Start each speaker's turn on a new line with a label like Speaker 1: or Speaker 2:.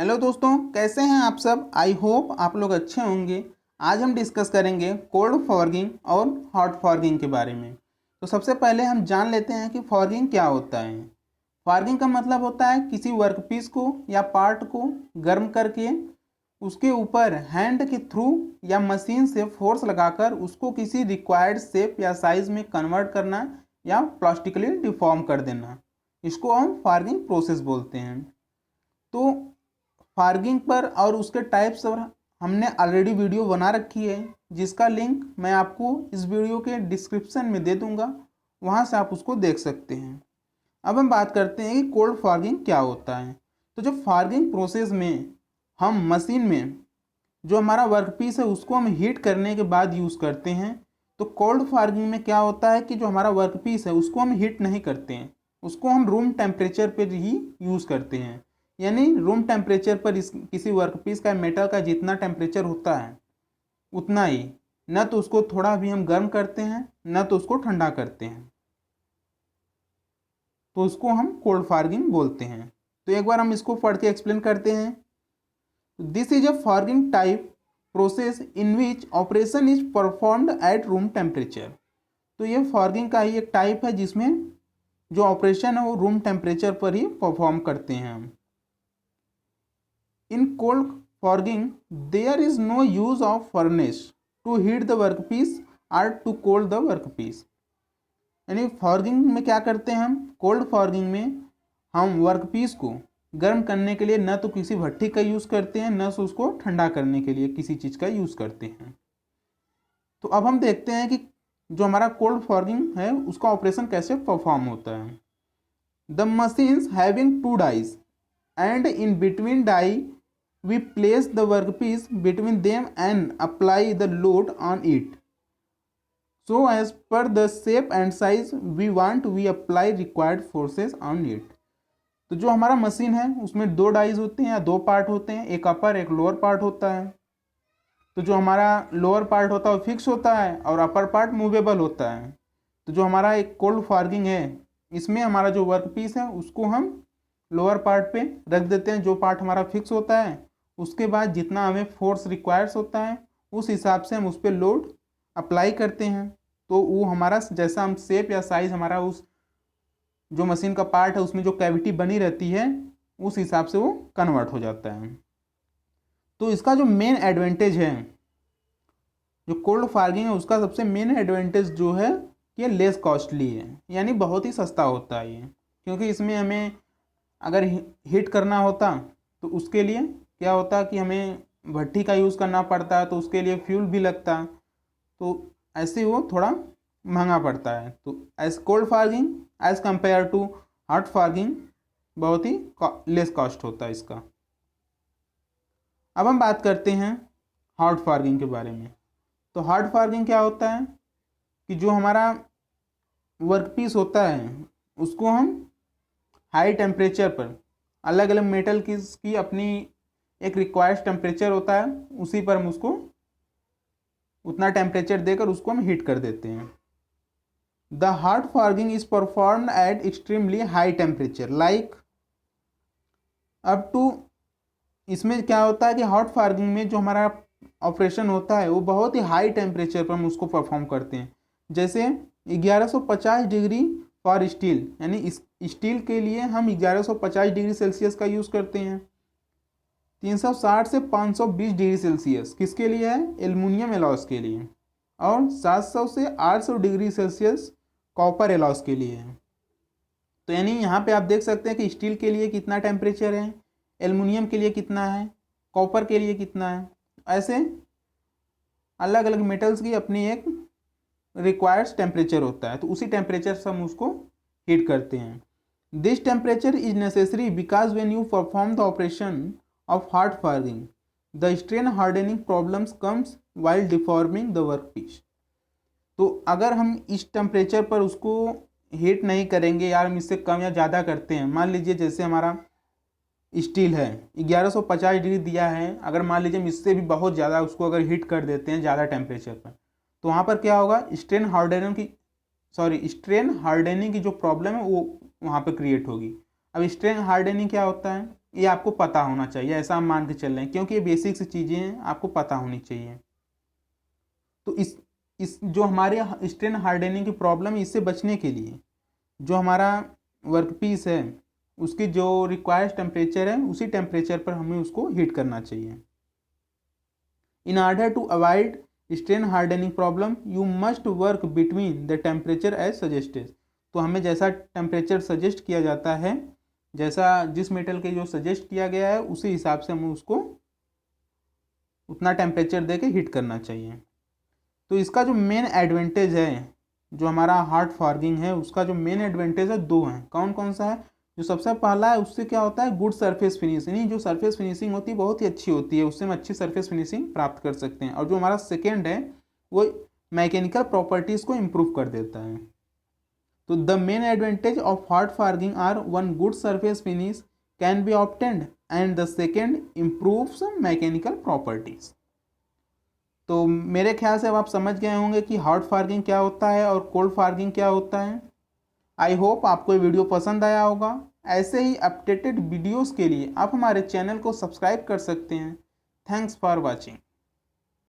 Speaker 1: Hello दोस्तों, कैसे हैं आप सब। आई होप आप लोग अच्छे होंगे। आज हम डिस्कस करेंगे कोल्ड फॉगिंग और हॉट फॉगिंग के बारे में। तो सबसे पहले हम जान लेते हैं कि फॉगिंग क्या होता है। फॉगिंग का मतलब होता है किसी वर्कपीस को या पार्ट को गर्म करके उसके ऊपर हैंड के थ्रू या मशीन से फोर्स लगाकर उसको किसी रिक्वायर्ड शेप या साइज में कन्वर्ट करना या प्लास्टिकली डिफॉर्म कर देना। इसको हम फॉगिंग प्रोसेस बोलते हैं। तो फॉगिंग पर और उसके टाइप्स पर हमने ऑलरेडी वीडियो बना रखी है, जिसका लिंक मैं आपको इस वीडियो के डिस्क्रिप्शन में दे दूंगा, वहां से आप उसको देख सकते हैं। अब हम बात करते हैं कि कोल्ड फॉगिंग क्या होता है। तो जो फॉगिंग प्रोसेस में हम मशीन में जो हमारा वर्कपीस है उसको हम हीट करने के बाद यूज़ करते हैं। तो कोल्ड फॉगिंग में क्या होता है कि जो हमारा वर्कपीस है उसको हम हीट नहीं करते हैं, उसको हम रूम टेम्परेचर पर ही यूज़ करते हैं। यानी रूम टेम्परेचर पर इस किसी वर्कपीस का मेटल का जितना टेम्परेचर होता है उतना ही, न तो उसको थोड़ा भी हम गर्म करते हैं न तो उसको ठंडा करते हैं। तो उसको हम कोल्ड फॉगिंग बोलते हैं। तो एक बार हम इसको पढ़ के एक्सप्लेन करते हैं। This is a fogging type process in which operation is performed at room temperature. तो ये फॉगिंग का ही एक टाइप है जिसमें जो ऑपरेशन है वो रूम टेम्परेचर पर ही परफॉर्म करते हैं हम। In cold forging, there is no use of furnace to heat the workpiece or to cool the workpiece। यानी फॉर्गिंग में क्या करते हैं हम, कोल्ड फॉर्गिंग में हम वर्कपीस को गर्म करने के लिए न तो किसी भट्टी का यूज़ करते हैं न तो उसको ठंडा करने के लिए किसी चीज़ का यूज़ करते हैं। तो अब हम देखते हैं कि जो हमारा कोल्ड फॉर्गिंग है उसका ऑपरेशन कैसे परफॉर्म होता है। The machines having two dies and in between die we place the workpiece between them and apply the load on it. So as per the shape and size we want, we apply required forces on it। तो जो हमारा machine है उसमें दो dies होते हैं या दो पार्ट होते हैं, एक अपर एक लोअर पार्ट होता है। तो जो हमारा लोअर पार्ट होता है वो फिक्स होता है और अपर पार्ट मूवेबल होता है। तो जो हमारा एक कोल्ड फॉर्गिंग है इसमें हमारा जो वर्कपीस है उसको हम लोअर पार्ट पे रख देते हैं, जो पार्ट हमारा फिक्स होता है। उसके बाद जितना हमें फोर्स रिक्वायर्स होता है उस हिसाब से हम उस पर लोड अप्लाई करते हैं। तो वो हमारा जैसा हम शेप या साइज हमारा उस जो मशीन का पार्ट है उसमें जो कैविटी बनी रहती है उस हिसाब से वो कन्वर्ट हो जाता है। तो इसका जो मेन एडवांटेज है, जो कोल्ड फॉगिंग है उसका सबसे मेन एडवांटेज जो है ये लेस कॉस्टली है, यानी बहुत ही सस्ता होता है ये। क्योंकि इसमें हमें अगर हीट करना होता तो उसके लिए क्या होता कि हमें भट्टी का यूज़ करना पड़ता है, तो उसके लिए फ्यूल भी लगता है, तो ऐसे वो थोड़ा महंगा पड़ता है। तो as cold fogging as compare to hot fogging बहुत ही लेस कॉस्ट होता है इसका। अब हम बात करते हैं हॉट फॉगिंग के बारे में। तो हॉट फॉगिंग क्या होता है कि जो हमारा वर्कपीस होता है उसको हम हाई टेम्परेचर पर अलग अलग मेटल की अपनी एक रिक्वायर्ड टेम्परेचर होता है, उसी पर हम उसको उतना टेम्परेचर देकर उसको हम हीट कर देते हैं। The hot fogging is performed at extremely high temperature like up to. इसमें क्या होता है कि हॉट फॉगिंग में जो हमारा ऑपरेशन होता है वो बहुत ही हाई टेम्परेचर पर हम उसको परफॉर्म करते हैं। जैसे 1150 डिग्री फॉर स्टील, यानी स्टील के लिए हम 1150 डिग्री सेल्सियस का यूज़ करते हैं। 360 से 520 डिग्री सेल्सियस किसके लिए है, एल्युमिनियम एलॉयस के लिए। और 700 से 800 डिग्री सेल्सियस कॉपर एलॉयस के लिए है। तो यानी यहाँ पे आप देख सकते हैं कि स्टील के लिए कितना टेम्परेचर है, एल्युमिनियम के लिए कितना है, कॉपर के लिए कितना है। ऐसे अलग अलग मेटल्स की अपनी एक रिक्वायर्ड टेम्परेचर होता है, तो उसी टेम्परेचर से हम उसको हीट करते हैं। This temperature is necessary because when you perform the operation of hot forging, the strain hardening problems comes while deforming the workpiece। तो अगर हम इस टेम्परेचर पर उसको हीट नहीं करेंगे यार, हम इससे कम या ज़्यादा करते हैं, मान लीजिए जैसे हमारा स्टील है 1150 डिग्री दिया है, अगर मान लीजिए हम इससे भी बहुत ज़्यादा उसको अगर हीट कर देते हैं ज़्यादा टेम्परेचर पर, तो वहाँ पर क्या होगा, स्ट्रेन हार्डनिंग की जो प्रॉब्लम है वो वहाँ पर क्रिएट होगी। अब स्ट्रेन हार्डनिंग क्या होता है ये आपको पता होना चाहिए, ऐसा हम मान के चल रहे हैं, क्योंकि ये बेसिक सी चीज़ें हैं, आपको पता होनी चाहिए। तो इस जो हमारे स्ट्रेन हार्डनिंग की प्रॉब्लम है, इससे बचने के लिए जो हमारा वर्कपीस है उसकी जो रिक्वायर्ड टेम्परेचर है उसी टेम्परेचर पर हमें उसको हीट करना चाहिए। In order to avoid strain hardening problem you must work between the temperature as suggested. तो हमें जैसा टेम्परेचर सजेस्ट किया जाता है, जैसा जिस मेटल के जो सजेस्ट किया गया है उसी हिसाब से हमें उसको उतना टेम्परेचर दे के हीट करना चाहिए। तो इसका जो मेन एडवांटेज है, जो हमारा हार्ड फॉर्गिंग है उसका जो मेन एडवांटेज है दो हैं। कौन कौन सा है? जो सबसे पहला है उससे क्या होता है, गुड सरफेस फिनिशिंग, जो सरफेस फिनिशिंग होती है बहुत ही अच्छी होती है, उससे हम अच्छी सरफेस फिनिशिंग प्राप्त कर सकते हैं। और जो हमारा सेकेंड है वो मैकेनिकल प्रॉपर्टीज़ को इम्प्रूव कर देता है। तो the main advantage of hard forging are one good surface finish can be obtained and the second improves mechanical properties. तो मेरे ख्याल से अब आप समझ गए होंगे कि हॉट फॉर्गिंग क्या होता है और कोल्ड फॉर्गिंग क्या होता है। आई होप आपको ये वीडियो पसंद आया होगा। ऐसे ही अपडेटेड वीडियोस के लिए आप हमारे चैनल को सब्सक्राइब कर सकते हैं। Thanks for watching.